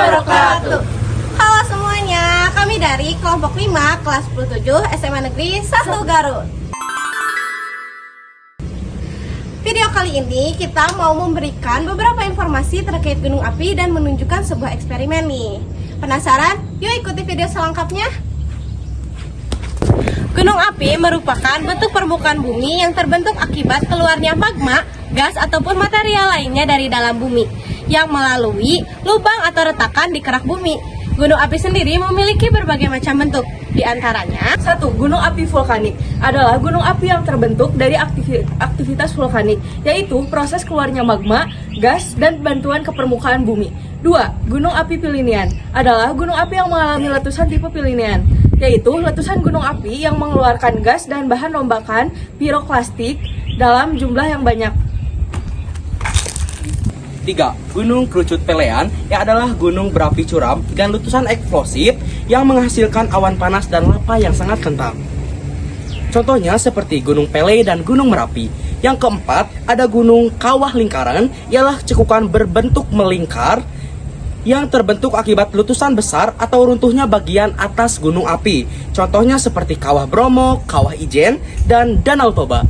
wabarakatuh. Halo semuanya, kami dari kelompok 5 kelas 10-7 SMA Negeri 1 Garut. Video kali ini kita mau memberikan beberapa informasi terkait gunung api dan menunjukkan sebuah eksperimen nih. Penasaran? Yuk ikuti video selengkapnya. Gunung api merupakan bentuk permukaan bumi yang terbentuk akibat keluarnya magma, gas ataupun material lainnya dari dalam bumi yang melalui lubang atau retakan di kerak bumi. Gunung api sendiri memiliki berbagai macam bentuk. Di antaranya, 1. Gunung api vulkanik adalah gunung api yang terbentuk dari aktivitas vulkanik, yaitu proses keluarnya magma, gas, dan bantuan ke permukaan bumi. 2. Gunung api Pilinian adalah gunung api yang mengalami letusan tipe Pilinian, yaitu letusan gunung api yang mengeluarkan gas dan bahan rombakan piroklastik dalam jumlah yang banyak. 3. Gunung Kerucut Pelean yang adalah gunung berapi curam dan letusan eksplosif yang menghasilkan awan panas dan lava yang sangat kental. Contohnya seperti Gunung Pele dan Gunung Merapi. Yang keempat, ada Gunung Kawah Lingkaran, ialah cekukan berbentuk melingkar yang terbentuk akibat letusan besar atau runtuhnya bagian atas gunung api. Contohnya seperti Kawah Bromo, Kawah Ijen, dan Danau Toba.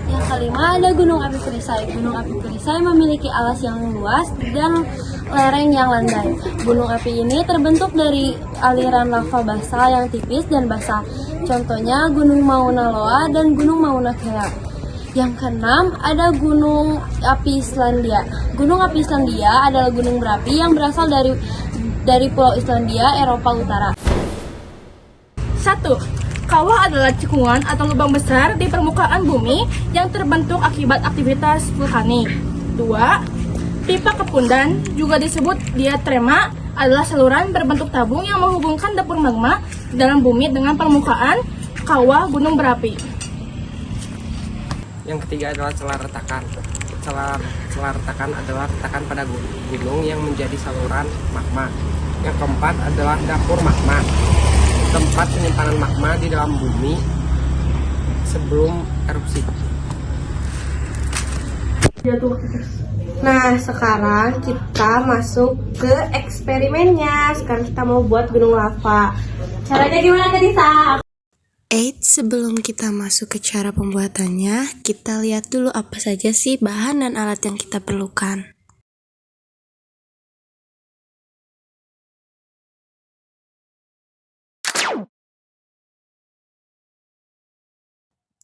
Yang kelima ada Gunung Api Perisai. Gunung Api Perisai memiliki alas yang luas dan lereng yang landai. Gunung api ini terbentuk dari aliran lava basal yang tipis dan basah. Contohnya Gunung Mauna Loa dan Gunung Mauna Kea. Yang keenam ada Gunung Api Islandia. Gunung Api Islandia adalah gunung berapi yang berasal dari Pulau Islandia, Eropa Utara. 1. Kawah adalah cekungan atau lubang besar di permukaan bumi yang terbentuk akibat aktivitas vulkanik. 2. Pipa Kepundan, juga disebut diatrema, adalah saluran berbentuk tabung yang menghubungkan dapur magma di dalam bumi dengan permukaan kawah gunung berapi. Yang ketiga adalah celah retakan. Celah retakan adalah retakan pada gunung yang menjadi saluran magma. Yang keempat adalah dapur magma, tempat penyimpanan magma di dalam bumi sebelum erupsi. nah sekarang kita masuk ke eksperimennya. Sekarang kita mau buat gunung lava. Caranya gimana Kak Disa? Sebelum kita masuk ke cara pembuatannya, kita lihat dulu apa saja sih bahan dan alat yang kita perlukan.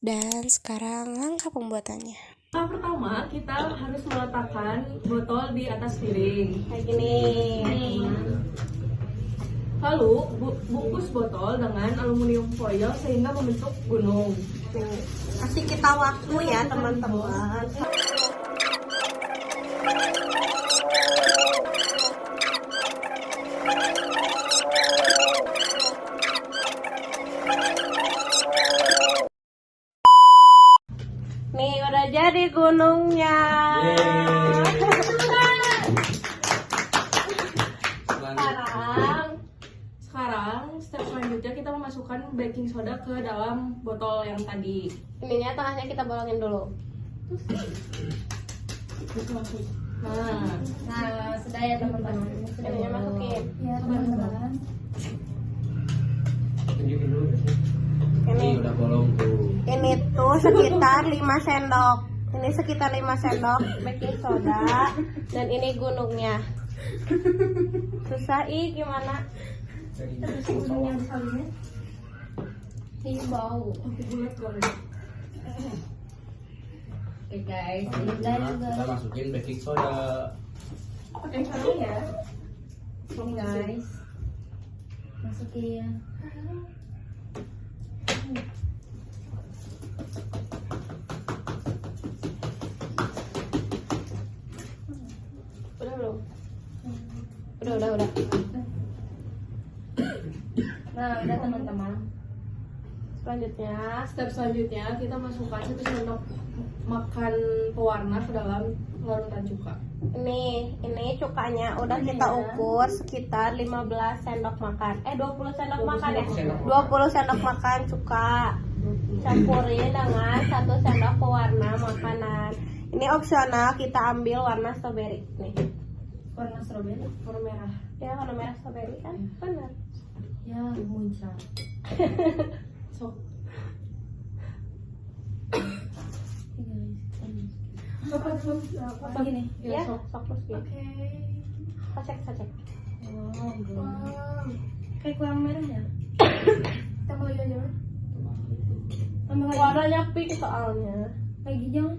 Dan sekarang langkah pembuatannya. Langkah pertama, kita harus meletakkan botol di atas piring. Kayak gini. Lalu bungkus botol dengan aluminium foil sehingga membentuk gunung. Kasih kita waktu ya teman-teman. Nih udah jadi gunungnya. Sekarang step selanjutnya kita memasukkan baking soda ke dalam botol yang tadi. Ininya tengahnya kita bolongin dulu. Nah, sudah ya teman-teman. Ininya masukin. Ya teman-teman. Tunjukin dulu. Ini Udah bolong tuh. Ini tuh sekitar 5 sendok. Ini sekitar 5 sendok baking soda. Dan ini gunungnya. Susah gimana? Ini bau. Oke guys, Kita masukin baking soda. Pakai caranya ya. ini guys. Masukin. Udah belum? Udah. Nah, udah teman-teman. Step selanjutnya kita masukkan 1 sendok makan pewarna ke dalam larutan cuka. Ini cukanya udah kita ukur sekitar 15 sendok makan. 20 sendok makan ya? 20 sendok makan cuka. Campurin dengan 1 sendok pewarna makanan. Ini opsional, kita ambil warna strawberry nih. Warna strawberry. Warna merah. Ya, warna merah strawberry kan? Benar. Ya, muncrat. Sok. Apa gini? Ya, sok masukin. Oke. Sacek. Wow. Kayak kurang merah ya? Tambah lagi aja. Tambah lagi. Warnanya pink soalnya. Lagi jangan.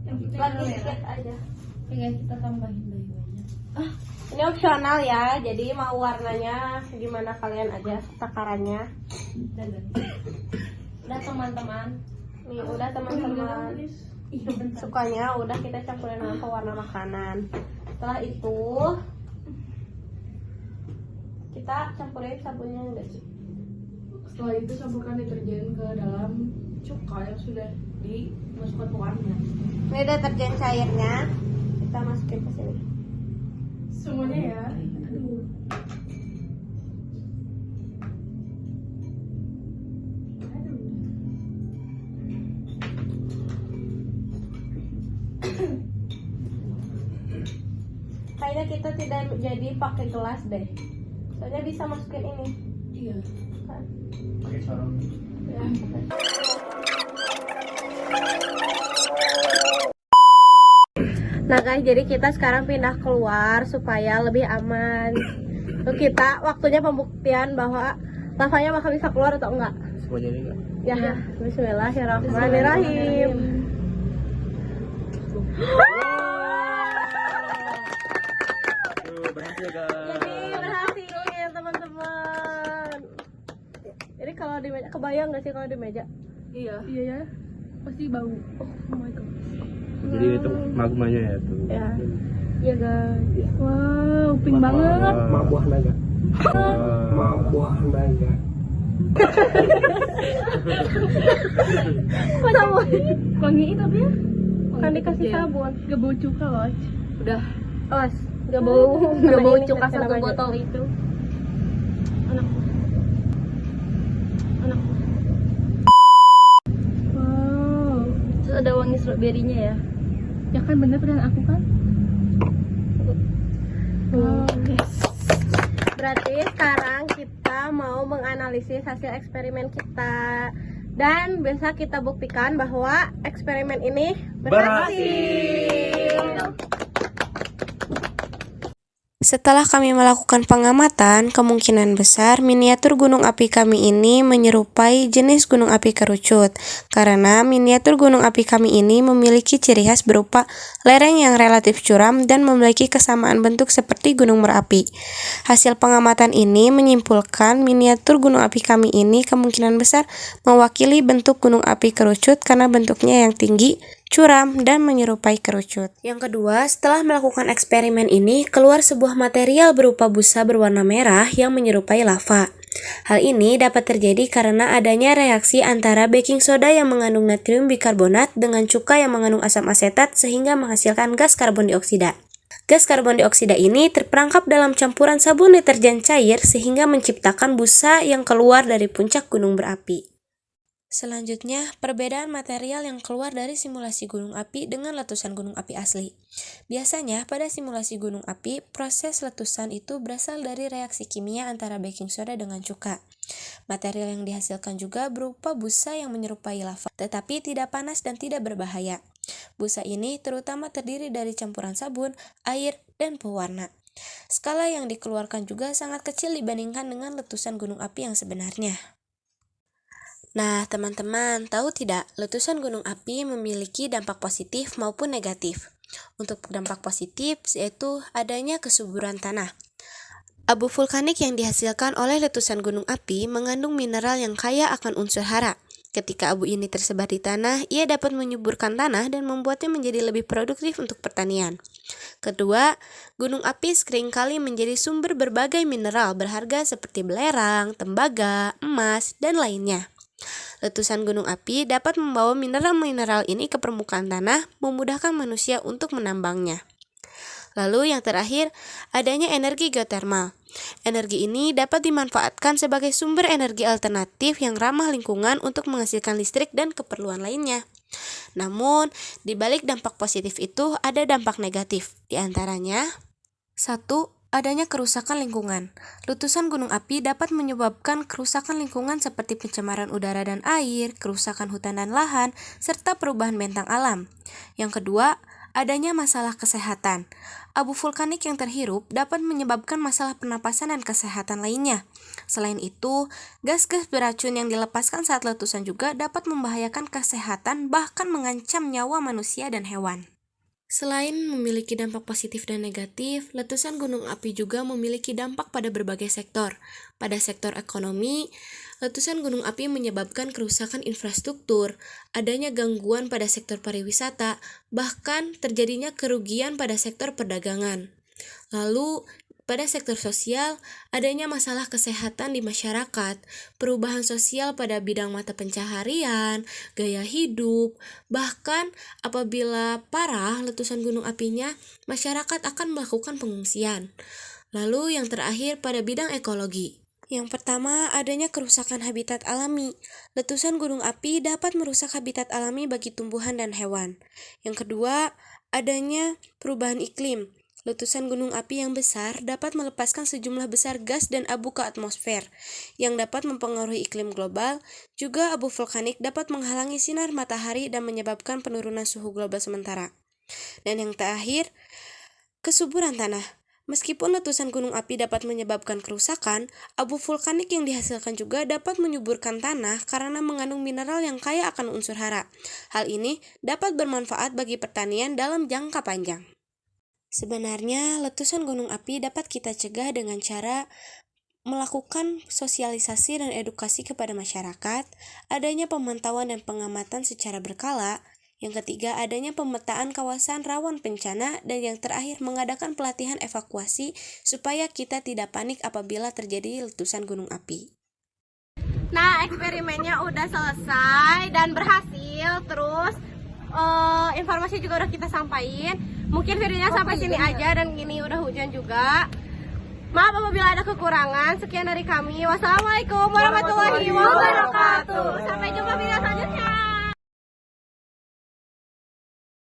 Yang kita Lagi merah. sedikit aja. Oke guys, kita tambahin bayu-bayunya. Ini opsional ya, jadi mau warnanya gimana kalian aja takarannya. Udah teman-teman. Nih udah teman-teman. Iya bentar. Sukanya udah kita campurin dengan pewarna makanan. Setelah itu kita campurin sabunnya enggak sih? Setelah itu campurkan deterjen ke dalam cuka yang sudah dimasukkan pewarna. Ini deterjen cairnya kita masukin ke sini. Semuanya ya. Aduh. Kayaknya kita tidak jadi pakai gelas deh. Soalnya bisa masukin ini. Iya. Kan? Pakai sorong. Ya, nah guys, jadi kita sekarang pindah keluar supaya lebih aman. Tuh kita waktunya pembuktian bahwa lavanya bakal bisa keluar atau enggak. Semua jadi enggak? Ya, bismillahirrahmanirrahim. Berhasil guys. Jadi berhasil ya teman-teman. Jadi kalau di meja, kebayang gak sih kalau di meja? Iya. Iya ya. Pasti bau. Oh my god. Jadi itu magmanya ya tuh. Ya. Iya guys. Wow, pink banget. Mak buah naga. Mak buah naga. Sabun. Wangi tapi ya. Kan dikasih sabun. Gak bau cuka loh. Udah. Awas, gak bau cuka satu botol itu. Wow. Terus ada wangi strawberry-nya ya. Ya kan bener pilihan aku kan? Berarti sekarang kita mau menganalisis hasil eksperimen kita dan bisa kita buktikan bahwa eksperimen ini berhasil. Setelah kami melakukan pengamatan, kemungkinan besar miniatur gunung api kami ini menyerupai jenis gunung api kerucut, karena miniatur gunung api kami ini memiliki ciri khas berupa lereng yang relatif curam dan memiliki kesamaan bentuk seperti gunung berapi. Hasil pengamatan ini menyimpulkan miniatur gunung api kami ini kemungkinan besar mewakili bentuk gunung api kerucut karena bentuknya yang tinggi, curam, dan menyerupai kerucut. Yang kedua, setelah melakukan eksperimen ini, keluar sebuah material berupa busa berwarna merah yang menyerupai lava. Hal ini dapat terjadi karena adanya reaksi antara baking soda yang mengandung natrium bikarbonat dengan cuka yang mengandung asam asetat sehingga menghasilkan gas karbon dioksida. Gas karbon dioksida ini terperangkap dalam campuran sabun deterjen cair sehingga menciptakan busa yang keluar dari puncak gunung berapi. Selanjutnya, perbedaan material yang keluar dari simulasi gunung api dengan letusan gunung api asli. Biasanya, pada simulasi gunung api, proses letusan itu berasal dari reaksi kimia antara baking soda dengan cuka. Material yang dihasilkan juga berupa busa yang menyerupai lava, tetapi tidak panas dan tidak berbahaya. Busa ini terutama terdiri dari campuran sabun, air, dan pewarna. Skala yang dikeluarkan juga sangat kecil dibandingkan dengan letusan gunung api yang sebenarnya. Nah, teman-teman, tahu tidak, letusan gunung api memiliki dampak positif maupun negatif. Untuk dampak positif, yaitu adanya kesuburan tanah. Abu vulkanik yang dihasilkan oleh letusan gunung api mengandung mineral yang kaya akan unsur hara. Ketika abu ini tersebar di tanah, ia dapat menyuburkan tanah dan membuatnya menjadi lebih produktif untuk pertanian. Kedua, gunung api seringkali menjadi sumber berbagai mineral berharga seperti belerang, tembaga, emas, dan lainnya. Letusan gunung api dapat membawa mineral-mineral ini ke permukaan tanah, memudahkan manusia untuk menambangnya. Lalu yang terakhir, adanya energi geotermal. Energi ini dapat dimanfaatkan sebagai sumber energi alternatif yang ramah lingkungan untuk menghasilkan listrik dan keperluan lainnya. Namun, di balik dampak positif itu ada dampak negatif, di antaranya 1. Adanya kerusakan lingkungan. Letusan gunung api dapat menyebabkan kerusakan lingkungan seperti pencemaran udara dan air, kerusakan hutan dan lahan, serta perubahan bentang alam. Yang kedua, adanya masalah kesehatan. Abu vulkanik yang terhirup dapat menyebabkan masalah pernapasan dan kesehatan lainnya. Selain itu, gas-gas beracun yang dilepaskan saat letusan juga dapat membahayakan kesehatan, bahkan mengancam nyawa manusia dan hewan. Selain memiliki dampak positif dan negatif, letusan gunung api juga memiliki dampak pada berbagai sektor. Pada sektor ekonomi, letusan gunung api menyebabkan kerusakan infrastruktur, adanya gangguan pada sektor pariwisata, bahkan terjadinya kerugian pada sektor perdagangan. Lalu, pada sektor sosial, adanya masalah kesehatan di masyarakat, perubahan sosial pada bidang mata pencaharian, gaya hidup, bahkan apabila parah letusan gunung apinya, masyarakat akan melakukan pengungsian. Lalu yang terakhir pada bidang ekologi. Yang pertama, adanya kerusakan habitat alami. Letusan gunung api dapat merusak habitat alami bagi tumbuhan dan hewan. Yang kedua, adanya perubahan iklim. Letusan gunung api yang besar dapat melepaskan sejumlah besar gas dan abu ke atmosfer, yang dapat mempengaruhi iklim global. Juga abu vulkanik dapat menghalangi sinar matahari dan menyebabkan penurunan suhu global sementara. Dan yang terakhir, kesuburan tanah. Meskipun letusan gunung api dapat menyebabkan kerusakan, abu vulkanik yang dihasilkan juga dapat menyuburkan tanah karena mengandung mineral yang kaya akan unsur hara. Hal ini dapat bermanfaat bagi pertanian dalam jangka panjang. Sebenarnya, letusan gunung api dapat kita cegah dengan cara melakukan sosialisasi dan edukasi kepada masyarakat, adanya pemantauan dan pengamatan secara berkala, yang ketiga adanya pemetaan kawasan rawan bencana, dan yang terakhir mengadakan pelatihan evakuasi supaya kita tidak panik apabila terjadi letusan gunung api. Nah, eksperimennya udah selesai dan berhasil. Terus informasi juga udah kita sampaikan. Mungkin videonya sampai sini aja, dan gini udah hujan juga. Maaf apabila ada kekurangan. Sekian dari kami. Wassalamualaikum warahmatullahi wabarakatuh. Sampai jumpa video selanjutnya.